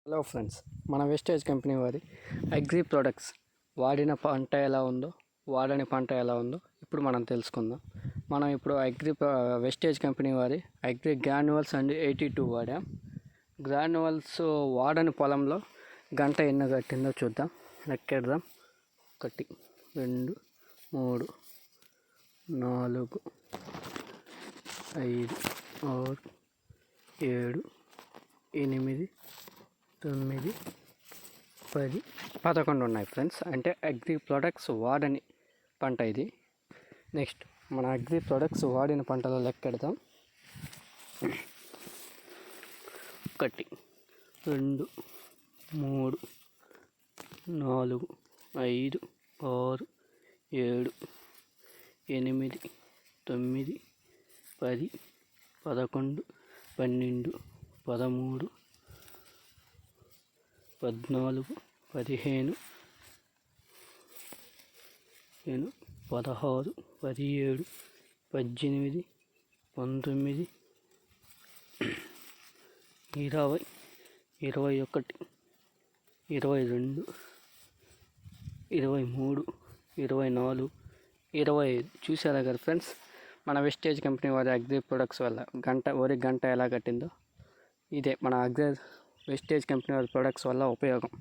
Hello friends, మన wastage company వారి agri products వాడిన పంట ఎలా ఉందో, వాడని పంట ఎలా ఉందో ఇప్పుడు మనం తెలుసుకుందాం. మనం ఇప్పుడు వెస్టేజ్ కంపెనీ వారి అగ్రి గ్రాన్యువల్స్ అండ్ 82 వాడాం. గ్రాన్యువల్స్ వాడని పొలంలో గంట ఎన్ని కట్టిందో చూద్దాం, లెక్కెడదాం. 1 2 3 4 5 6 7 8 9 10 11 ఉన్నాయి ఫ్రెండ్స్. అంటే అగ్రి ప్రొడక్ట్స్ వాడని పంట ఇది. నెక్స్ట్ మన అగ్రి ప్రొడక్ట్స్ వాడిన పంటలో లెక్కెడదాం. 1 2 3 4 5 6 7 8 9 10 11 12 13 14 15 16 17 18 19 20 21 22 23 24 25 చూసారా కదా ఫ్రెండ్స్, మన వెస్టేజ్ కంపెనీ వారి అగ్రి ప్రొడక్ట్స్ వల్ల గంట ఎలా కట్టిందో. ఇదే మన వెస్టేజ్ కంపెనీ వారి ప్రొడక్ట్స్ వల్ల ఉపయోగం.